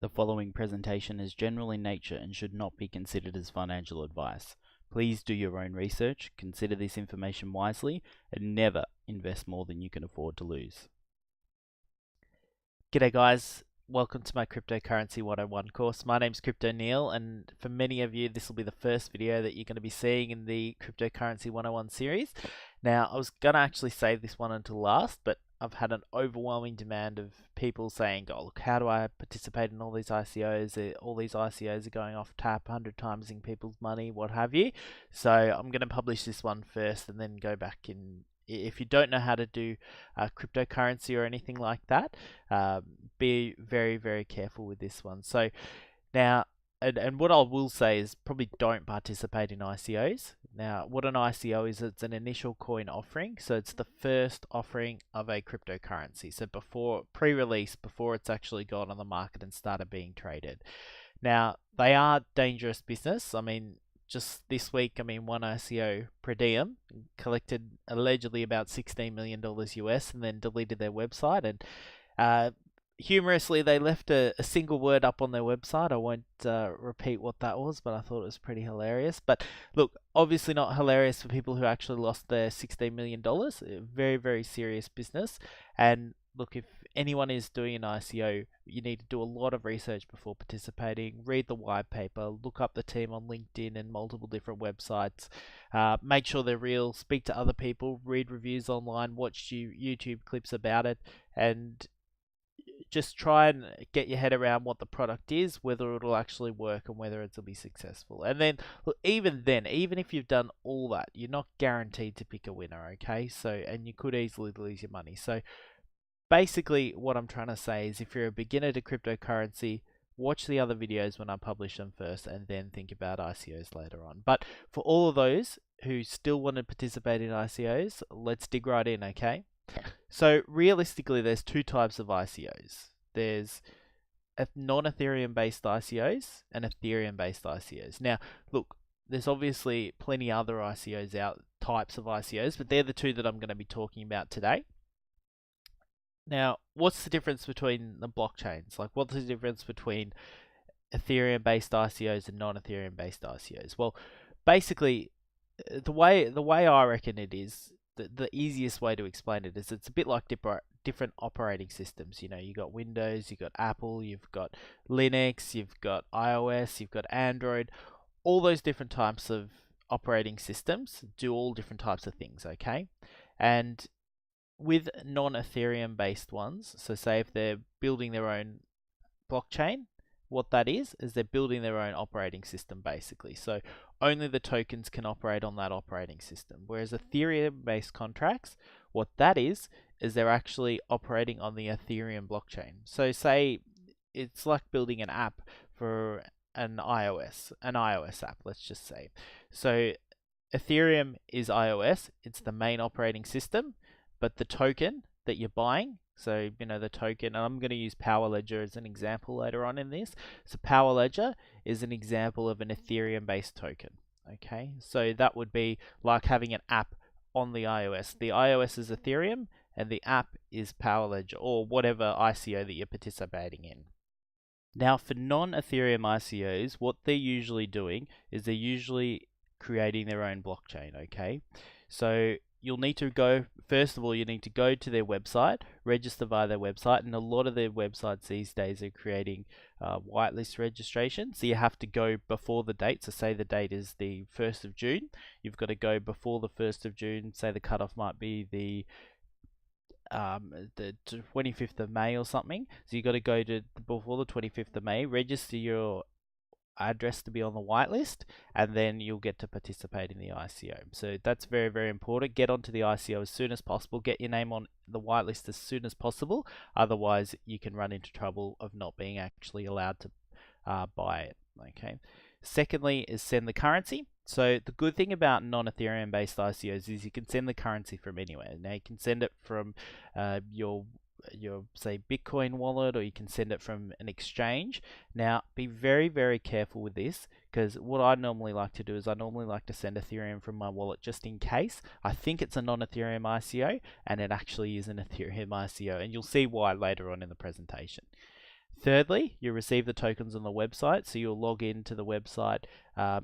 The following presentation is general in nature and should not be considered as financial advice. Please do your own research, consider this information wisely, and never invest more than you can afford to lose. G'day guys, welcome to my Cryptocurrency 101 course. My name's Crypto Neil, and for many of you this will be the first video that you're going to be seeing in the Cryptocurrency 101 series. Now I was going to actually save this one until last, but I've had an overwhelming demand of people saying, oh look, how do I participate in all these ICOs? All these ICOs are going off tap, 100 timesing people's money, what have you. So I'm going to publish this one first and then go back in. If you don't know how to do cryptocurrency or anything like that, be very, very careful with this one. So now, and what I will say is probably don't participate in ICOs. Now, what an ICO is, it's an initial coin offering. So it's the first offering of a cryptocurrency. So before pre-release, before it's actually gone on the market and started being traded. Now, they are dangerous business. I mean, just this week, one ICO per diem collected allegedly about $16 million US and then deleted their website. And humorously, they left a single word up on their website. I won't repeat what that was, but I thought it was pretty hilarious. But look, obviously not hilarious for people who actually lost their $16 million. Very, very serious business. And look, if anyone is doing an ICO, you need to do a lot of research before participating. Read the white paper, look up the team on LinkedIn and multiple different websites. Make sure they're real, speak to other people, read reviews online, watch YouTube clips about it, and just try and get your head around what the product is, whether it'll actually work and whether it'll be successful. And then, look, even if you've done all that, you're not guaranteed to pick a winner, okay? So, and you could easily lose your money. So basically what I'm trying to say is if you're a beginner to cryptocurrency, watch the other videos when I publish them first and then think about ICOs later on. But for all of those who still want to participate in ICOs, let's dig right in, okay? So realistically, there's two types of ICOs. There's non-Ethereum based ICOs and Ethereum based ICOs. Now, look, there's obviously plenty other ICOs out, types of ICOs, but they're the two that I'm going to be talking about today. Now, what's the difference between the blockchains? Like, what's the difference between Ethereum based ICOs and non-Ethereum based ICOs? Well, basically, the way I reckon it is, the easiest way to explain it is it's a bit like different operating systems. You know, you've got Windows, you've got Apple, you've got Linux, you've got iOS, you've got Android. All those different types of operating systems do all different types of things, okay? And with non-Ethereum based ones, so say if they're building their own blockchain, what that is they're building their own operating system basically. So only the tokens can operate on that operating system. Whereas Ethereum based contracts, what that is they're actually operating on the Ethereum blockchain. So say it's like building an app for an iOS app, let's just say. So Ethereum is iOS, it's the main operating system, but the token that you're buying, so you know the token, and I'm going to use Power Ledger as an example later on in this. So Power Ledger is an example of an Ethereum based token. Okay, so that would be like having an app on the iOS. The iOS is Ethereum and the app is Power Ledger or whatever ICO that you're participating in. Now for non-Ethereum ICOs, what they're usually doing is they're usually creating their own blockchain, okay? So you'll need to go, first of all, you need to go to their website, register via their website, and a lot of their websites these days are creating whitelist registration. So you have to go before the date. So say the date is the 1st of June, you've got to go before the 1st of June. Say the cutoff might be the 25th of May or something. So you got to go to before the 25th of May, register your address to be on the whitelist, and then you'll get to participate in the ICO. So that's very, very important. Get onto the ICO as soon as possible. Get your name on the whitelist as soon as possible. Otherwise, you can run into trouble of not being actually allowed to buy it. Okay. Secondly is send the currency. So the good thing about non-Ethereum based ICOs is you can send the currency from anywhere. Now you can send it from your say Bitcoin wallet, or you can send it from an exchange. Now be very, very careful with this, because what I normally like to do is I normally like to send Ethereum from my wallet just in case I think it's a non-Ethereum ICO and it actually is an Ethereum ICO, and you'll see why later on in the presentation. Thirdly, you receive the tokens on the website, so you'll log into the website.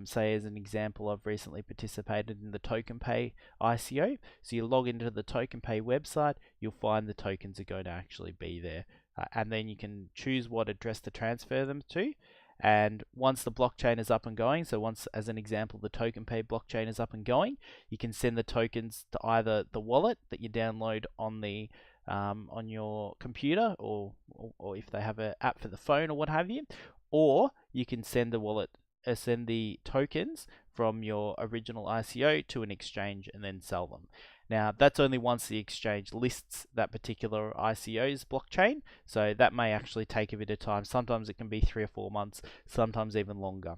Say as an example, I've recently participated in the TokenPay ICO. So you log into the TokenPay website, you'll find the tokens are going to actually be there. And then you can choose what address to transfer them to. And once the blockchain is up and going, so once, as an example, the TokenPay blockchain is up and going, you can send the tokens to either the wallet that you download on your computer, or if they have an app for the phone or what have you, or you can send send the tokens from your original ICO to an exchange and then sell them. Now, that's only once the exchange lists that particular ICO's blockchain, so that may actually take a bit of time. Sometimes it can be 3 or 4 months, sometimes even longer.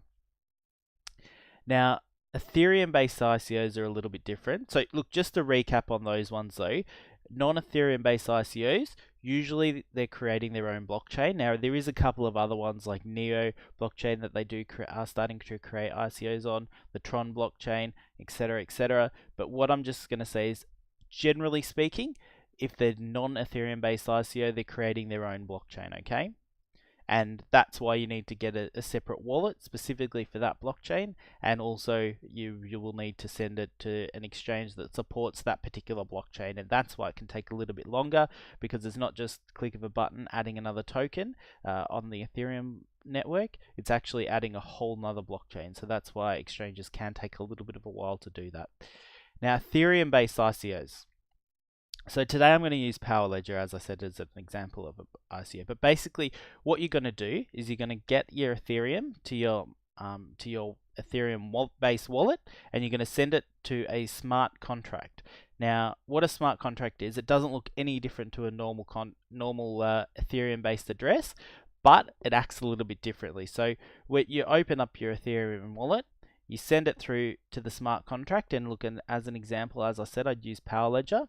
Now, Ethereum-based ICOs are a little bit different. So look, just to recap on those ones though, non-Ethereum based ICOs, usually they're creating their own blockchain. Now, there is a couple of other ones like Neo blockchain that they are starting to create ICOs on, the Tron blockchain, etc., etc. But what I'm just going to say is, generally speaking, if they're non-Ethereum based ICO, they're creating their own blockchain, okay? And that's why you need to get a separate wallet specifically for that blockchain, and also you will need to send it to an exchange that supports that particular blockchain, and that's why it can take a little bit longer, because it's not just click of a button adding another token on the Ethereum network. It's actually adding a whole nother blockchain, so that's why exchanges can take a little bit of a while to do that. Now, Ethereum based ICOs. So today I'm going to use Power Ledger, as I said, as an example of an ICO. But basically, what you're going to do is you're going to get your Ethereum to your Ethereum-based wallet, and you're going to send it to a smart contract. Now, what a smart contract is, it doesn't look any different to a normal Ethereum-based address, but it acts a little bit differently. So when you open up your Ethereum wallet, you send it through to the smart contract, and look, as an example, as I said, I'd use Power Ledger.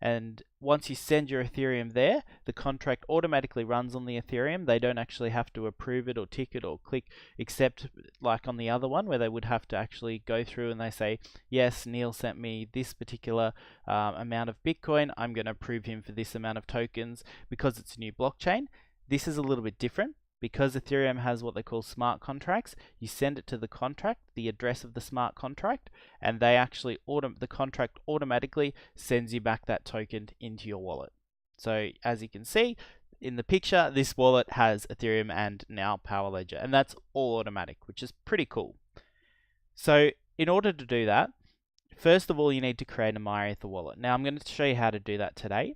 And once you send your Ethereum there, the contract automatically runs on the Ethereum. They don't actually have to approve it or tick it or click accept, like on the other one where they would have to actually go through and they say, yes, Neil sent me this particular amount of Bitcoin, I'm going to approve him for this amount of tokens. Because it's a new blockchain, this is a little bit different. Because Ethereum has what they call smart contracts, you send it to the contract, the address of the smart contract, and they actually the contract automatically sends you back that token into your wallet. So as you can see in the picture, this wallet has Ethereum and now Power Ledger, and that's all automatic, which is pretty cool. So in order to do that, first of all, you need to create a MyEther wallet. Now I'm going to show you how to do that today.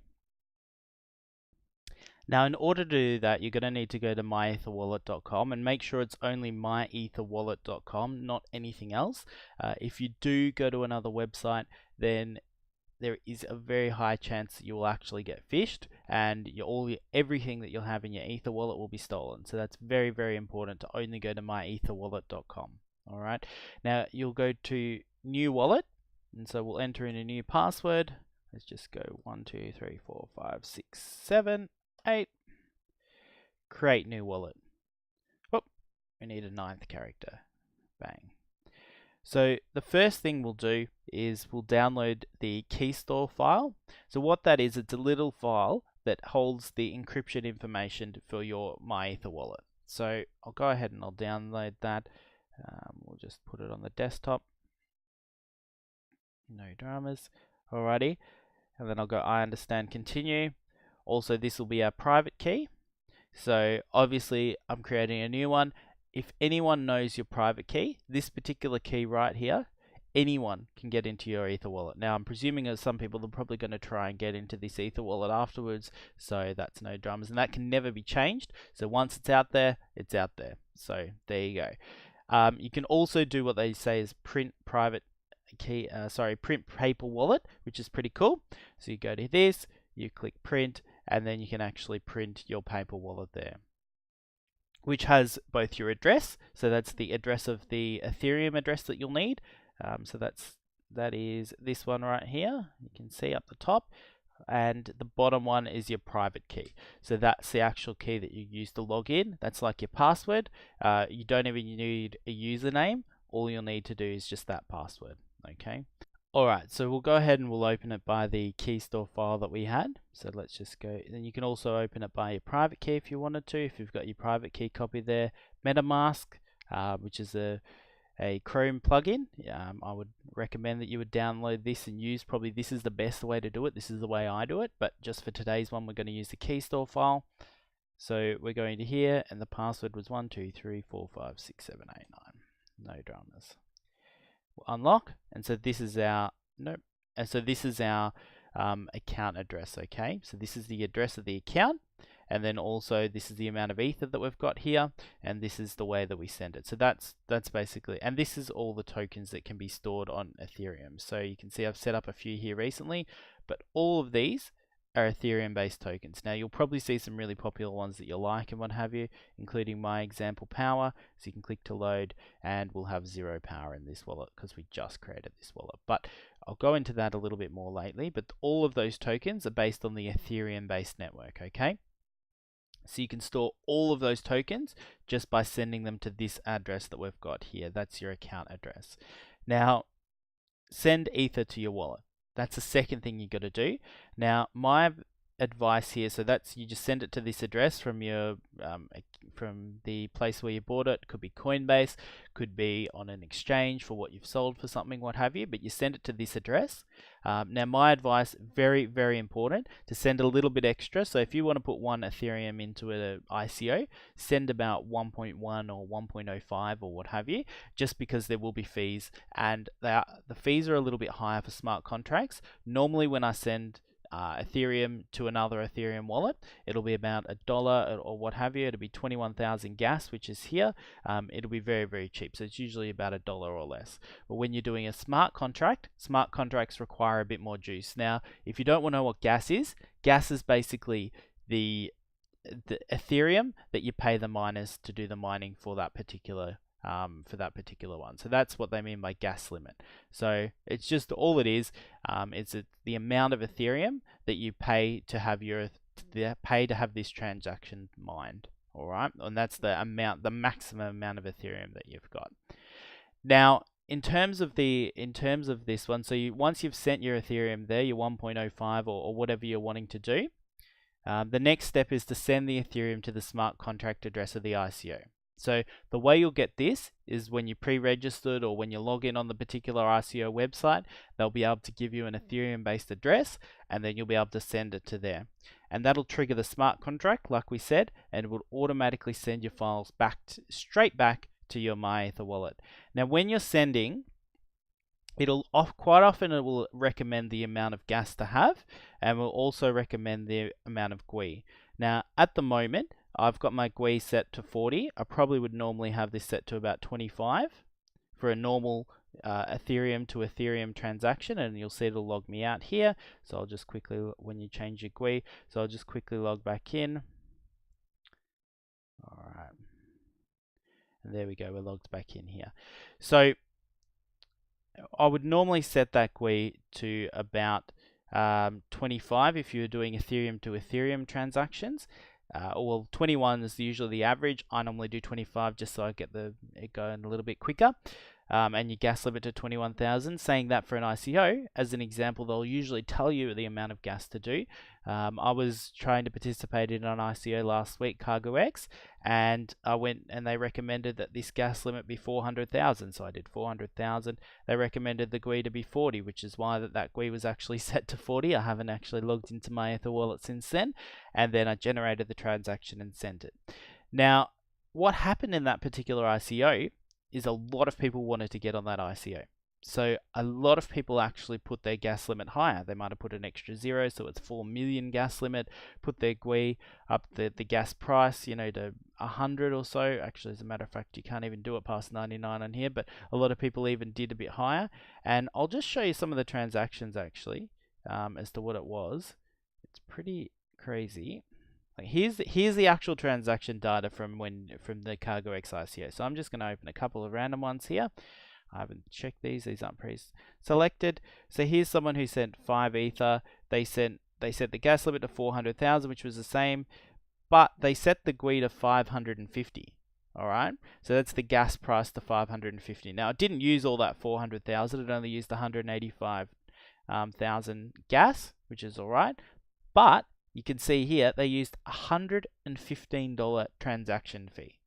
Now, in order to do that, you're going to need to go to myetherwallet.com and make sure it's only myetherwallet.com, not anything else. If you do go to another website, then there is a very high chance that you will actually get phished, and everything that you'll have in your Ether wallet will be stolen. So that's very, very important to only go to myetherwallet.com. All right. Now, you'll go to new wallet, and so we'll enter in a new password. Let's just go 1, 2, 3, 4, 5, 6, 7, 8. Create new wallet. Oh, we need a 9th character. Bang. So the first thing we'll do is we'll download the key store file. So what that is, it's a little file that holds the encryption information for your MyEther wallet. So I'll go ahead and I'll download that. We'll just put it on the desktop. No dramas. Alrighty. And then I'll go I understand, continue. Also, this will be our private key. So obviously I'm creating a new one. If anyone knows your private key, this particular key right here, anyone can get into your Ether wallet. Now I'm presuming that some people are probably going to try and get into this Ether wallet afterwards, so that's no dramas, and that can never be changed. So once it's out there, it's out there. So there you go. You can also do what they say is print private key, print paper wallet, which is pretty cool. So you go to this, you click print, and then you can actually print your paper wallet there, which has both your address, so that's the address of the Ethereum address that you'll need. So that is this one right here. You can see up the top, and the bottom one is your private key. So that's the actual key that you use to log in. That's like your password. You don't even need a username. All you'll need to do is just that password. Okay. Alright, so we'll go ahead and we'll open it by the key store file that we had. So let's just go, then you can also open it by your private key if you wanted to, if you've got your private key copy there. MetaMask, which is a Chrome plugin. I would recommend that you would download this and use, probably this is the best way to do it. This is the way I do it, but just for today's one, we're going to use the key store file. So we're going to here, and the password was 123456789. No dramas. We'll unlock, and so this is our account address. Okay, so this is the address of the account, and then also this is the amount of ether that we've got here, and this is the way that we send it. So that's basically, and this is all the tokens that can be stored on Ethereum. So you can see I've set up a few here recently, but all of these are Ethereum based tokens. Now you'll probably see some really popular ones that you like and what have you, including my example power. So you can click to load, and we'll have 0 power in this wallet because we just created this wallet. But I'll go into that a little bit more lately, but all of those tokens are based on the Ethereum based network. Okay, so you can store all of those tokens just by sending them to this address that we've got here. That's your account address. Now send ether to your wallet. That's the second thing you got to do. Now, my advice here, so that's, you just send it to this address from your from the place where you bought it. Could be Coinbase, could be on an exchange for what you've sold for something, what have you, but you send it to this address. Now my advice, very, very important, to send a little bit extra. So if you want to put 1 Ethereum into an ICO, send about 1.1 or 1.05 or what have you, just because there will be fees, and the fees are a little bit higher for smart contracts. Normally when I send Ethereum to another Ethereum wallet, it'll be about $1 or what have you. It'll be 21,000 gas, which is here. It'll be very, very cheap. So it's usually about $1 or less. But when you're doing a smart contract, smart contracts require a bit more juice. Now, if you don't want to know what gas is basically the Ethereum that you pay the miners to do the mining for that particular one. So that's what they mean by gas limit. So it's just all it is. It's the amount of Ethereum that you pay to have this transaction mined. All right, and that's the maximum amount of Ethereum that you've got. Now, in terms of this one, so once you've sent your Ethereum there, your 1.05 or whatever you're wanting to do, the next step is to send the Ethereum to the smart contract address of the ICO. So the way you'll get this is when you pre-registered or when you log in on the particular ICO website, they'll be able to give you an Ethereum based address, and then you'll be able to send it to there. And that'll trigger the smart contract, like we said, and it will automatically send your files straight back to your MyEther wallet. Now when you're sending, quite often it will recommend the amount of gas to have, and will also recommend the amount of GUI. Now at the moment, I've got my GUI set to 40. I probably would normally have this set to about 25 for a normal Ethereum to Ethereum transaction, and you'll see it'll log me out here. So I'll just quickly, when you change your GUI, so I'll just quickly log back in. All right, and there we go, we're logged back in here. So I would normally set that GUI to about 25 if you're doing Ethereum to Ethereum transactions. Well, 21 is usually the average. I normally do 25 just so I get it going a little bit quicker. And your gas limit to 21,000. Saying that for an ICO, as an example, they'll usually tell you the amount of gas to do. I was trying to participate in an ICO last week, CargoX, and I went and they recommended that this gas limit be 400,000. So I did 400,000. They recommended the GUI to be 40, which is why that GUI was actually set to 40. I haven't actually logged into my Ether wallet since then, and then I generated the transaction and sent it. Now, what happened in that particular ICO is a lot of people wanted to get on that ICO. So a lot of people actually put their gas limit higher. They might have put an extra 0, so it's 4 million gas limit, put their GUI up the gas price, to 100 or so. Actually, as a matter of fact, you can't even do it past 99 on here, but a lot of people even did a bit higher. And I'll just show you some of the transactions actually, as to what it was. It's pretty crazy. Like here's the actual transaction data from the CargoX ICO. So I'm just going to open a couple of random ones here. I haven't checked these aren't pre-selected. So here's someone who sent 5 ether. They set the gas limit to 400,000, which was the same, but they set the GUI to 550. All right, so that's the gas price to 550. Now it didn't use all that 400,000. It only used 185,000 gas, which is all right. But you can see here they used $115 transaction fee.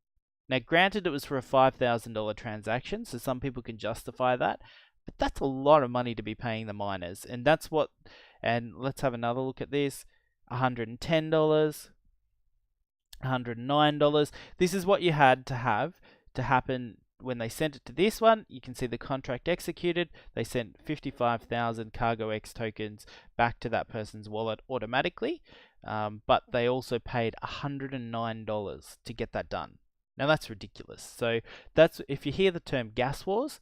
Now, granted, it was for a $5,000 transaction, so some people can justify that, but that's a lot of money to be paying the miners, and that's what. And let's have another look at this: $110. $109. This is what you had to have to happen when they sent it to this one. You can see the contract executed. They sent 55,000 Cargo X tokens back to that person's wallet automatically, but they also paid $109 to get that done. Now that's ridiculous. So that's, if you hear the term gas wars,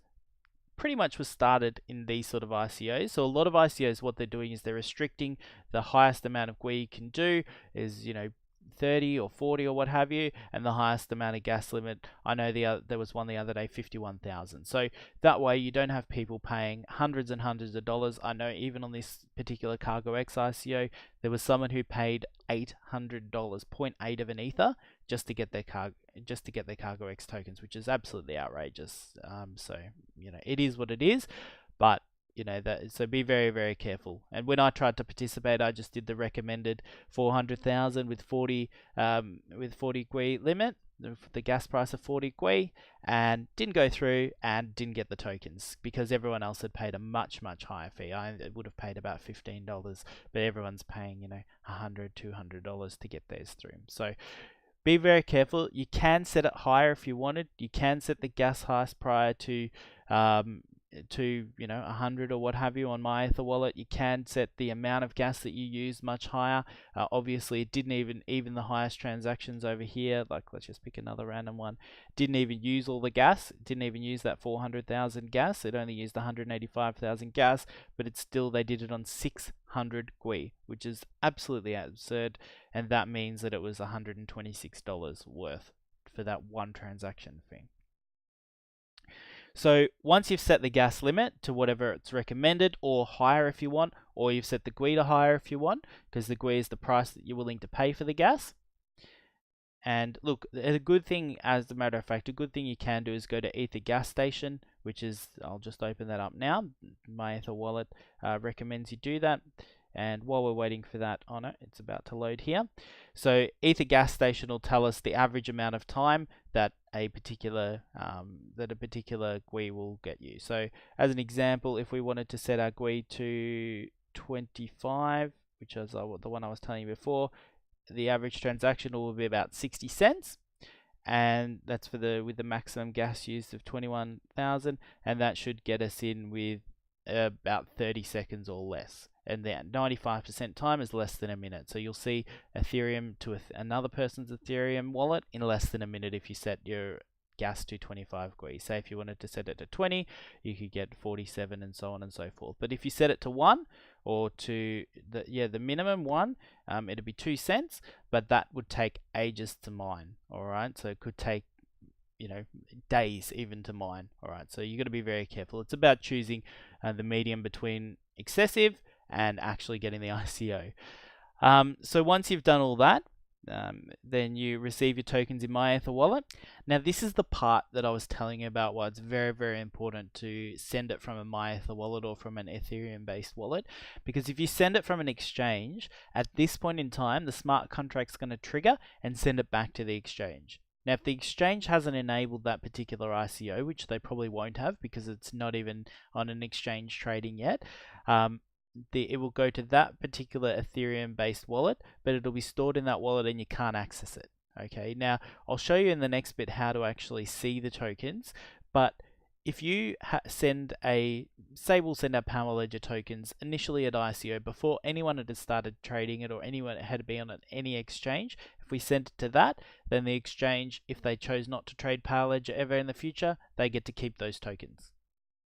pretty much was started in these sort of ICOs. So a lot of ICOs, what they're doing is they're restricting the highest amount of GUI you can do is, 30 or 40 or what have you, and the highest amount of gas limit, I know there was one the other day, 51,000. So that way you don't have people paying hundreds and hundreds of dollars. I know even on this particular Cargo X ICO, there was someone who paid $800, 0.8 of an ether, just to get their Cargo X tokens, which is absolutely outrageous. So it is what it is, but so be very, very careful. And when I tried to participate, I just did the recommended 400,000 with 40 GUI limit, the gas price of 40 GUI, and didn't go through and didn't get the tokens because everyone else had paid a much, much higher fee. I would have paid about $15, but everyone's paying $100, $200 to get theirs through. So be very careful. You can set it higher if you wanted. You can set the gas highest prior to 100 or what have you on my Ether wallet. You can set the amount of gas that you use much higher. Obviously it didn't even the highest transactions over here, like let's just pick another random one, didn't even use all the gas. It didn't even use that 400,000 gas. It only used 185,000 gas, but it's still, they did it on 600 GUI, which is absolutely absurd, and that means that it was $126 worth for that one transaction fee. So once you've set the gas limit to whatever it's recommended, or higher if you want, or you've set the GUI to higher if you want, because the GUI is the price that you're willing to pay for the gas. And look, a good thing, as a matter of fact, a good thing you can do is go to Ether gas station, which is, I'll just open that up now. My Ether wallet recommends you do that. And while we're waiting for that on it, it's about to load here. So Ether gas station will tell us the average amount of time that a particular GUI will get you. So as an example, if we wanted to set our GUI to 25, which is the one I was telling you before, the average transaction will be about 60 cents. And that's with the maximum gas used of 21,000, and that should get us in with about 30 seconds or less. And then 95% time is less than a minute. So you'll see Ethereum to another person's Ethereum wallet in less than a minute if you set your gas to 25 GUI. Say if you wanted to set it to 20, you could get 47 and so on and so forth. But if you set it to 1 or to the minimum 1, it'd be 2 cents, but that would take ages to mine. All right, so it could take days even to mine. All right, so you got to be very careful. It's about choosing the medium between excessive and actually getting the ICO. So once you've done all that, then you receive your tokens in my Ether wallet. Now this is the part that I was telling you about why it's very, very important to send it from a my Ether wallet or from an Ethereum based wallet, because if you send it from an exchange, at this point in time the smart contract's going to trigger and send it back to the exchange. Now if the exchange hasn't enabled that particular ICO, which they probably won't have because it's not even on an exchange trading yet, it will go to that particular Ethereum based wallet, but it'll be stored in that wallet and you can't access it. Okay, now I'll show you in the next bit how to actually see the tokens, but if you send we'll send our Power Ledger tokens initially at ICO before anyone had started trading it or anyone had been on any exchange, if we send it to that, then the exchange, if they chose not to trade Power Ledger ever in the future, they get to keep those tokens.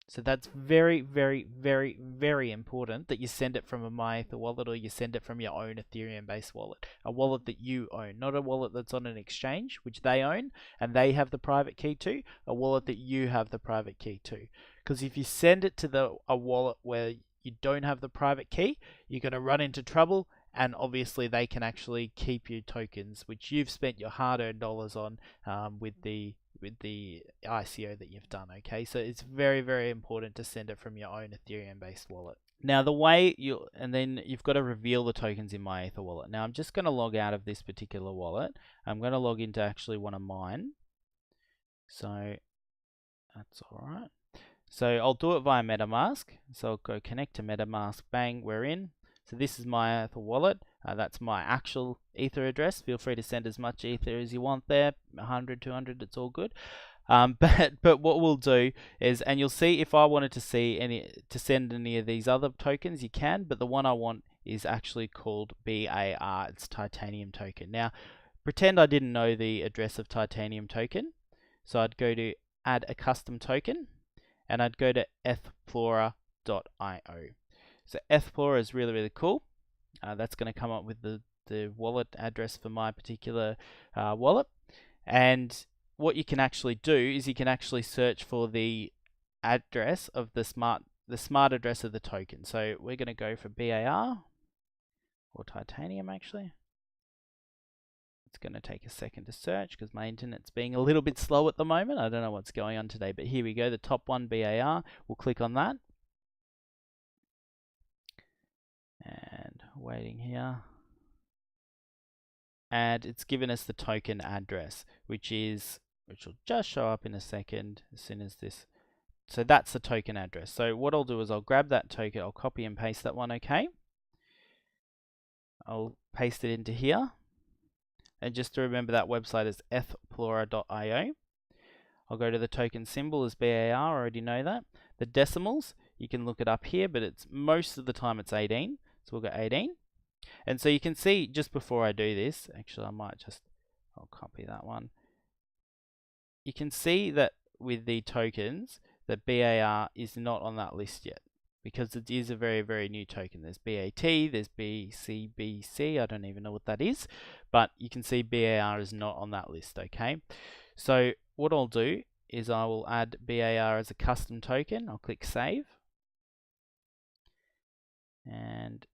So that's very, very, very, very important that you send it from a my Ether wallet or you send it from your own Ethereum based wallet, a wallet that you own, not a wallet that's on an exchange, which they own and they have the private key to, a wallet that you have the private key to. Because if you send it to a wallet where you don't have the private key, you're going to run into trouble and obviously they can actually keep your tokens, which you've spent your hard-earned dollars on with the ICO that you've done. Okay, so it's very, very important to send it from your own Ethereum-based wallet. Now the way then you've got to reveal the tokens in my Ether wallet. Now I'm just going to log out of this particular wallet. I'm going to log into actually one of mine. So that's all right. So I'll do it via MetaMask. So I'll go connect to MetaMask. Bang, we're in. So this is my Ether wallet. That's my actual Ether address. Feel free to send as much Ether as you want there. 100, 200, it's all good. But what we'll do is, and you'll see if I wanted to send any of these other tokens, you can. But the one I want is actually called BAR. It's Titanium token. Now, pretend I didn't know the address of Titanium token. So I'd go to add a custom token, and I'd go to ethplorer.io. So ethplorer is really, really cool. That's going to come up with the wallet address for my particular wallet. And what you can actually do is you can actually search for the address of the smart address of the token. So we're going to go for BAR or Titanium actually. It's going to take a second to search because my internet's being a little bit slow at the moment. I don't know what's going on today, but here we go. The top one, BAR. We'll click on that. And waiting here. And it's given us the token address, which will just show up in a second as soon as this. So that's the token address. So what I'll do is I'll grab that token, I'll copy and paste that one, okay? I'll paste it into here. And just to remember, that website is ethplorer.io. I'll go to the token symbol as BAR, I already know that. The decimals, you can look it up here, but it's most of the time it's 18. So we'll go 18. And so you can see just before I do this, actually I'll copy that one. You can see that with the tokens, that BAR is not on that list yet, because it is a very, very new token. There's BAT, there's BCBC, I don't even know what that is, but you can see BAR is not on that list, okay? So what I'll do is I will add BAR as a custom token. I'll click save. And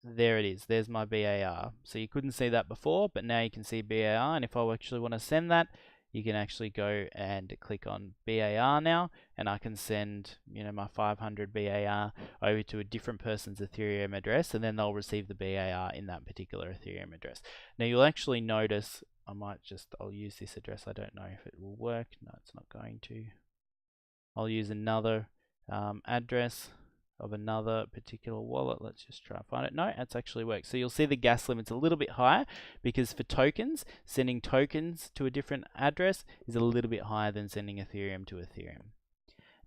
there it is, there's my BAR. So you couldn't see that before, but now you can see BAR, and if I actually want to send that, you can actually go and click on BAR now, and I can send, my 500 BAR over to a different person's Ethereum address, and then they'll receive the BAR in that particular Ethereum address. Now you'll actually notice, I'll use this address. I don't know if it will work. No, it's not going to. I'll use another address of another particular wallet. Let's just try and find it. No, it's actually worked. So you'll see the gas limit's a little bit higher, because for tokens, sending tokens to a different address is a little bit higher than sending Ethereum to Ethereum.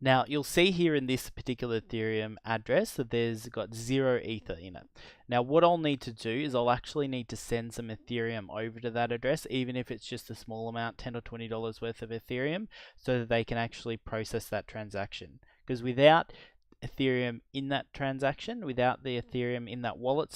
Now you'll see here in this particular Ethereum address that there's got 0 Ether in it. Now what I'll need to do is I'll actually need to send some Ethereum over to that address, even if it's just a small amount, $10 or $20 worth of Ethereum, so that they can actually process that transaction. Because without Ethereum in that transaction, without the Ethereum in that wallet,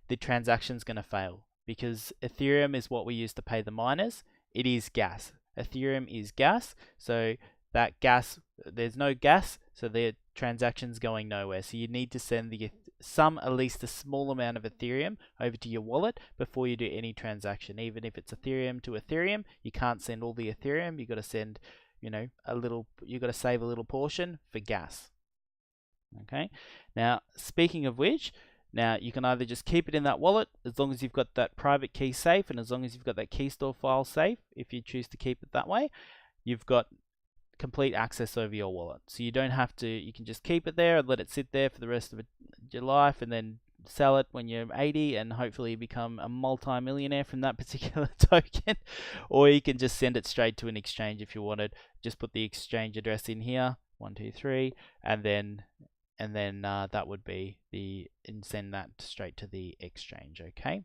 the transaction's going to fail, because Ethereum is what we use to pay the miners. It is gas. Ethereum is gas, so that gas, there's no gas, so the transaction's going nowhere. So you need to send at least a small amount of Ethereum over to your wallet before you do any transaction. Even if it's Ethereum to Ethereum, you can't send all the Ethereum. You got to send, you got to save a little portion for gas. Okay, now speaking of which, now you can either just keep it in that wallet as long as you've got that private key safe, and as long as you've got that key store file safe, if you choose to keep it that way, you've got complete access over your wallet. So you don't have to, you can just keep it there and let it sit there for the rest of your life, and then sell it when you're 80 and hopefully become a multi-millionaire from that particular token. Or you can just send it straight to an exchange if you wanted. Just put the exchange address in here, 123, and then that would be and send that straight to the exchange. Okay,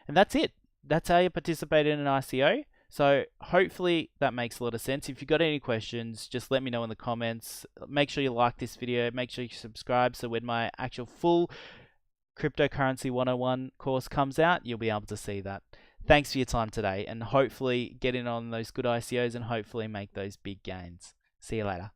and that's it. That's how you participate in an ICO. So hopefully that makes a lot of sense. If you've got any questions, just let me know in the comments. Make sure you like this video. Make sure you subscribe, so when my actual full Cryptocurrency 101 course comes out, you'll be able to see that. Thanks for your time today, and hopefully get in on those good ICOs and hopefully make those big gains. See you later.